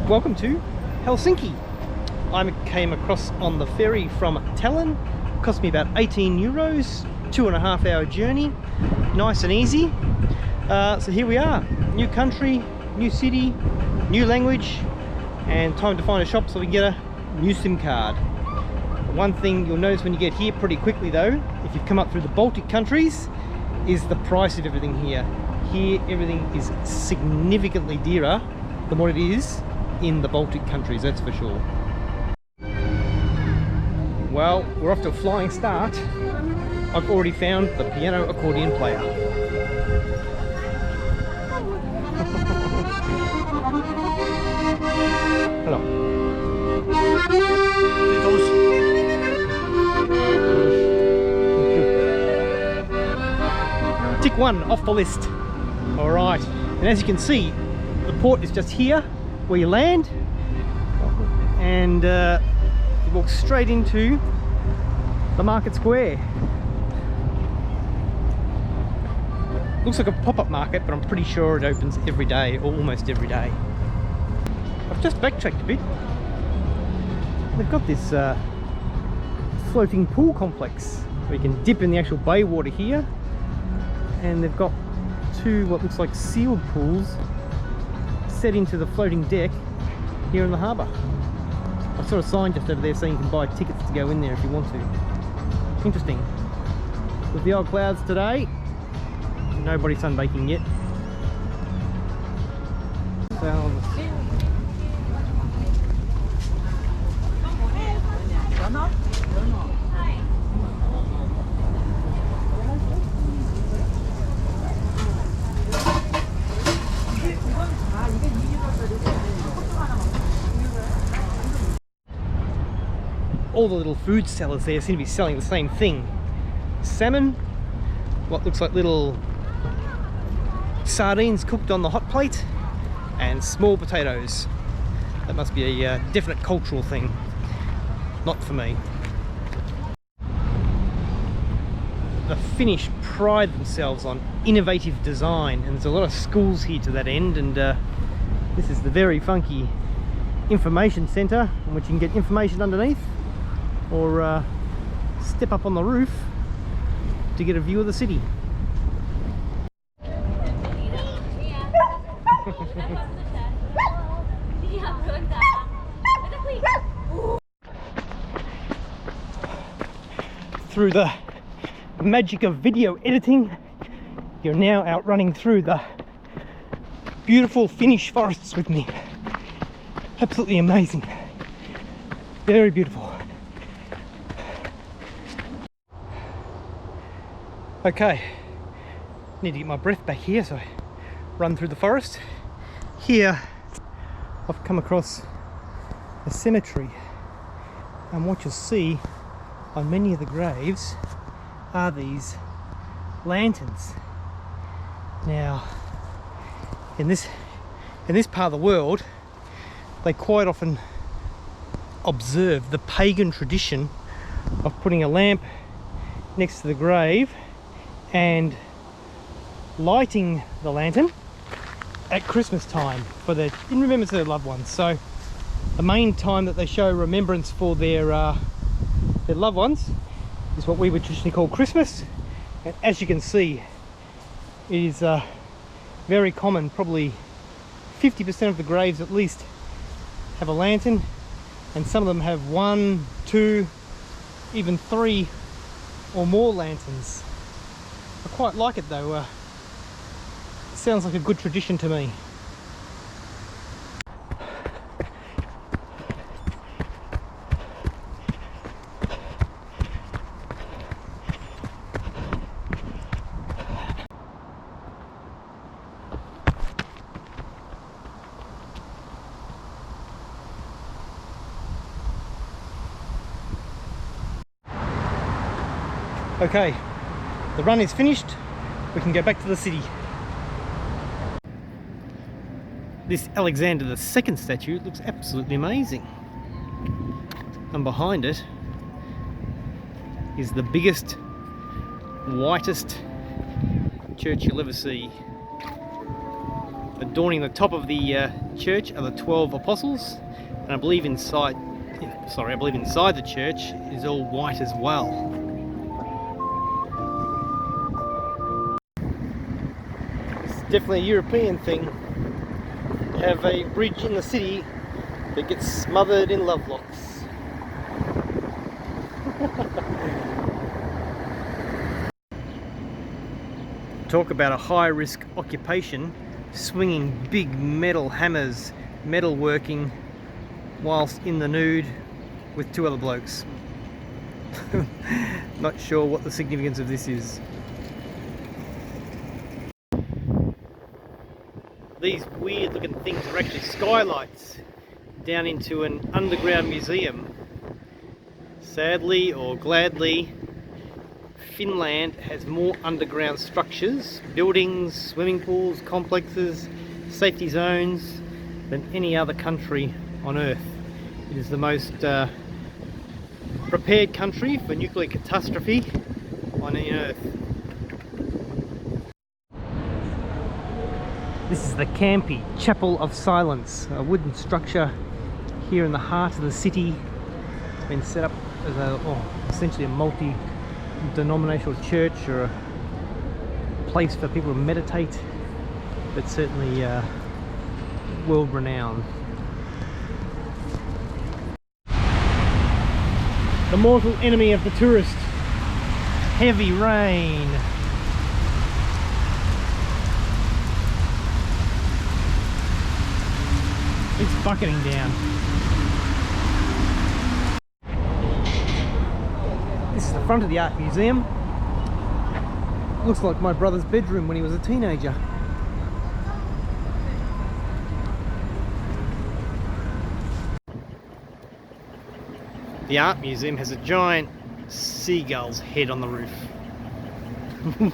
Welcome to Helsinki. I came across on the ferry from Tallinn. It cost me about 18 euros, 2.5 hour journey. Nice and easy. So here we are. New country, new city, new language, and time to find a shop so we can get a new SIM card. One thing you'll notice when you get here pretty quickly though, if you've come up through the Baltic countries, is the price of everything here. Here everything is significantly dearer than what it is in the Baltic countries, that's for sure. Well, we're off to a flying start. I've already found the piano accordion player. Hello. Tick 1 off the list. Alright, and as you can see, the port is just here where you land, and you walk straight into the market square. Looks like a pop-up market, but I'm pretty sure it opens every day, or almost every day. I've just backtracked a bit. They've got this floating pool complex where you can dip in the actual bay water here, and they've got two what looks like sealed pools set into the floating deck here in the harbour. I saw a sign just over there saying you can buy tickets to go in there if you want to. Interesting. With the old clouds today, nobody sunbaking yet. All the little food sellers there seem to be selling the same thing. Salmon, what looks like little sardines cooked on the hot plate, and small potatoes. That must be a definite cultural thing. Not for me. The Finnish pride themselves on innovative design, and there's a lot of schools here to that end, and this is the very funky information centre in which you can get information underneath, or step up on the roof to get a view of the city. Through the magic of video editing, you're now out running through the beautiful Finnish forests with me. Absolutely amazing. Very beautiful. Okay, need to get my breath back here, so I run through the forest. Here I've come across a cemetery, and what you'll see on many of the graves are these lanterns. Now, in this part of the world, they quite often observe the pagan tradition of putting a lamp next to the grave and lighting the lantern at Christmas time in remembrance of their loved ones. So the main time that they show remembrance for their loved ones is what we would traditionally call Christmas. And as you can see, it is very common. Probably 50% of the graves at least have a lantern, and some of them have 1, 2, even 3 or more lanterns. I quite like it though. It sounds like a good tradition to me. Okay, the run is finished. We can go back to the city. This Alexander II statue looks absolutely amazing. And behind it is the biggest, whitest church you'll ever see. Adorning the top of the church are the 12 apostles, and I believe inside the church is all white as well. It's definitely a European thing to have a bridge in the city that gets smothered in love locks. Talk about a high-risk occupation, swinging big metal hammers, metal working, whilst in the nude with two other blokes. Not sure what the significance of this is. These weird looking things are actually skylights down into an underground museum. Sadly or gladly, Finland has more underground structures, buildings, swimming pools, complexes, safety zones than any other country on Earth. It is the most prepared country for nuclear catastrophe on Earth. This is the Campy Chapel of Silence, a wooden structure here in the heart of the city. It's been set up as essentially a multi-denominational church or a place for people to meditate, but certainly world renowned. The mortal enemy of the tourist, heavy rain. It's bucketing down. This is the front of the art museum. Looks like my brother's bedroom when he was a teenager. The art museum has a giant seagull's head on the roof.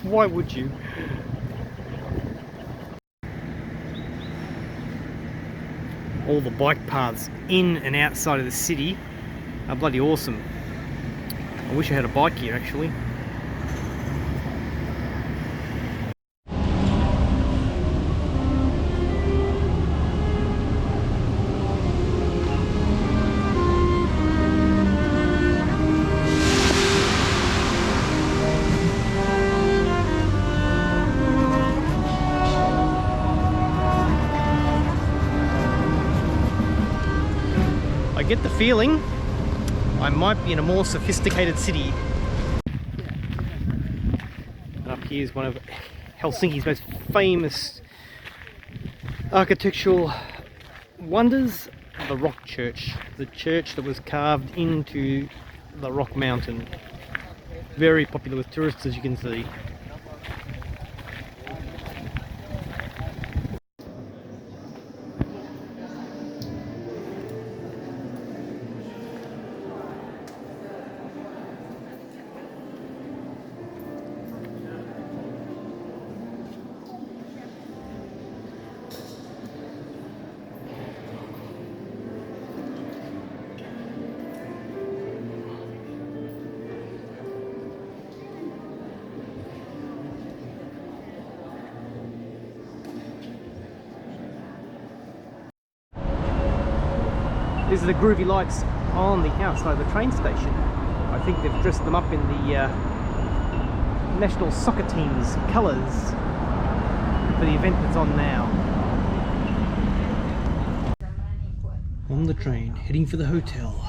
Why would you? All the bike paths in and outside of the city are bloody awesome. I wish I had a bike here actually. I get the feeling I might be in a more sophisticated city. And up here is one of Helsinki's most famous architectural wonders, the Rock Church. The church that was carved into the rock mountain. Very popular with tourists, as you can see. These are the groovy lights on the outside of the train station. I think they've dressed them up in the national soccer team's colours for the event that's on now. On the train, heading for the hotel.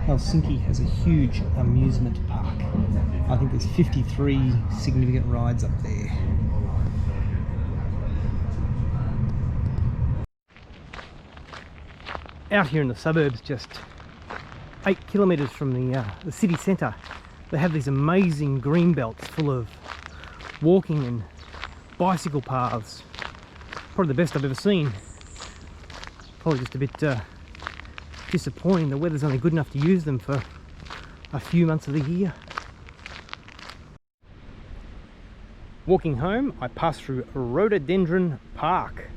Helsinki has a huge amusement park. I think there's 53 significant rides up there. Out here in the suburbs, just 8 kilometres from the city centre, they have these amazing green belts full of walking and bicycle paths. Probably the best I've ever seen. Probably just a bit disappointing. The weather's only good enough to use them for a few months of the year. Walking home, I passed through Rhododendron Park.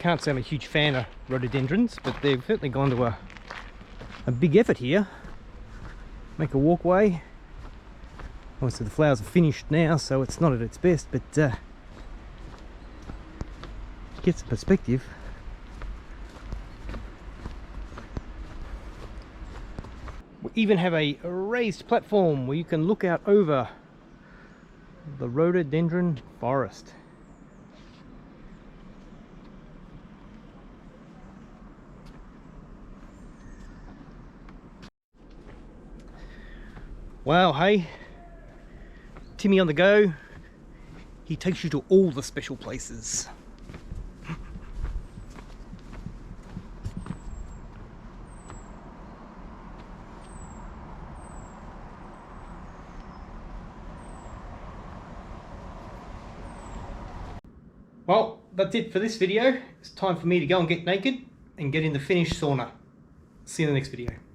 can't say I'm a huge fan of rhododendrons, but they've certainly gone to a big effort here. Make a walkway. Obviously the flowers are finished now, so it's not at its best, but gets the perspective. We even have a raised platform where you can look out over the rhododendron forest. Wow, hey, Timmy on the go. He takes you to all the special places. Well, that's it for this video. It's time for me to go and get naked and get in the Finnish sauna. See you in the next video.